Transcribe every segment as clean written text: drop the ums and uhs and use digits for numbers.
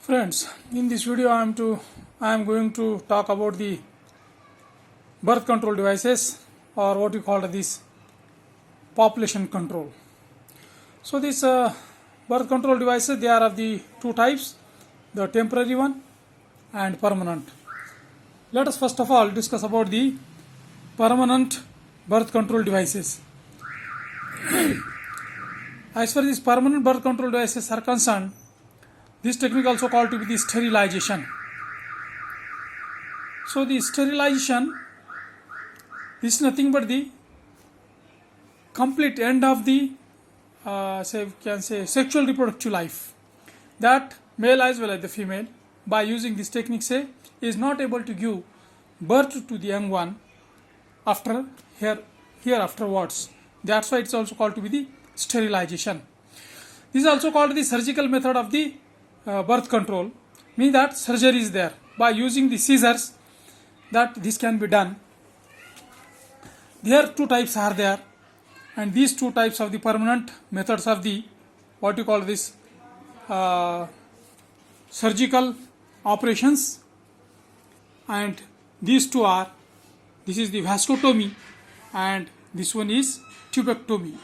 Friends, in this video I am going to talk about the birth control devices, or what you call this population control. So these birth control devices, they are of the two types, the temporary one and permanent. Let us first of all discuss about the permanent birth control devices. As far as these permanent birth control devices are concerned, this technique also called to be the sterilization. So the sterilization is nothing but the complete end of the sexual reproductive life. That male as well as the female, by using this technique, is not able to give birth to the young one after afterwards. That's why it's also called to be the sterilization. This is also called the surgical method of the birth control, means that surgery is there by using the scissors, that this can be done. There two types are there, and these two types of the permanent methods of the what you call this surgical operations, and these two are, this is the vasectomy and this one is tubectomy.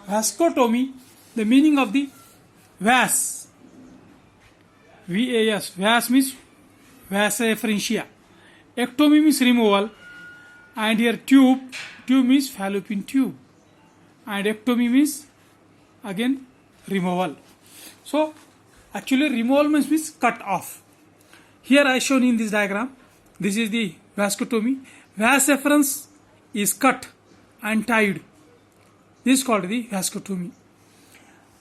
Vasectomy, the meaning of the vas, VAS, vas means vasa efferentia. Ectomy means removal, and here tube means fallopian tube, and ectomy means again removal. So actually removal means cut off. Here I shown in this diagram, this is the vasectomy. Vas efferens is cut and tied. This is called the vasectomy.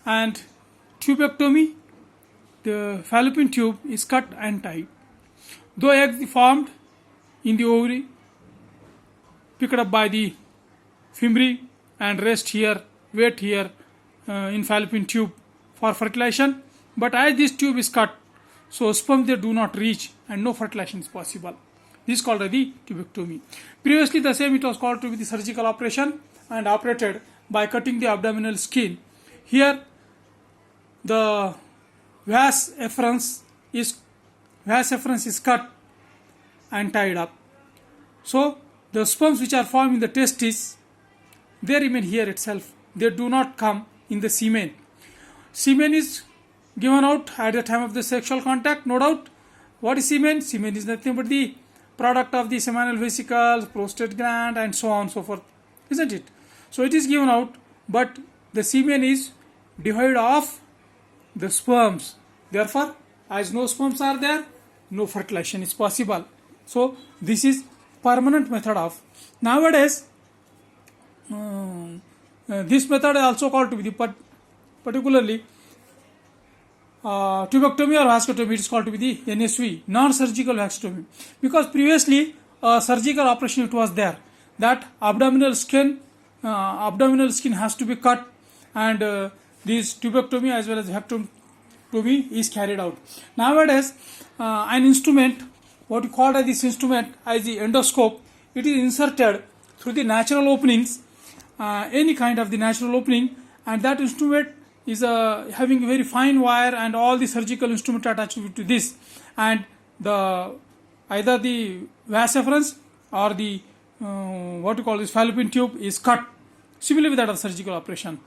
And tubectomy, the fallopian tube is cut and tied. Though eggs formed in the ovary, picked up by the fimbriae and rest here, wait here in fallopian tube for fertilization, but as this tube is cut, so sperm they do not reach and no fertilization is possible. This is called the tubectomy. Previously the same, it was called to be the surgical operation and operated by cutting the abdominal skin. Here the vas efferens is cut and tied up. So the sperms which are formed in the testis, they remain here itself. They do not come in the semen. Semen is given out at the time of the sexual contact, no doubt. What is semen? Semen is nothing but the product of the seminal vesicles, prostate gland, and so on and so forth, isn't it? So it is given out, but the semen is devoid of the sperms. Therefore, as no sperms are there, no fertilization is possible. So this is permanent method of. Nowadays, this method is also called to be the particularly tubectomy or vasectomy. It is called to be the NSV, non-surgical vasectomy, because previously surgical operation it was there, that abdominal skin has to be cut, and this tubectomy as well as vasectomy is carried out. Nowadays an instrument, what you call as this instrument as the endoscope, it is inserted through the natural openings, any kind of the natural opening, and that instrument is having a very fine wire and all the surgical instrument attached to this, and the either the vas efferens or the what you call this fallopian tube is cut, similarly with that of surgical operation.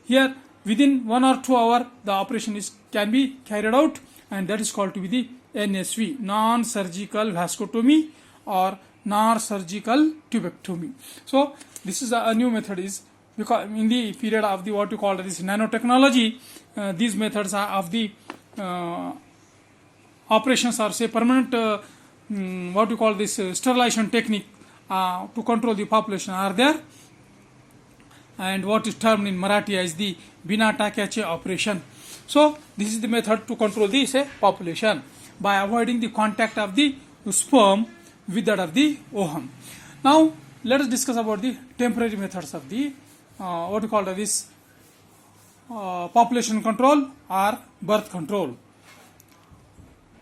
Here within 1 or 2 hours the operation can be carried out, and that is called to be the NSV, non-surgical vasectomy or non-surgical tubectomy. So this is a new method, is because in the period of the what you call this nanotechnology, these methods are of the operations are say permanent what you call this sterilization technique to control the population are there, and what is termed in Marathi as the bina टाक्याचे operation. So this is the method to control the population by avoiding the contact of the sperm with that of the ovum. Now let us discuss about the temporary methods of the what you call this population control or birth control.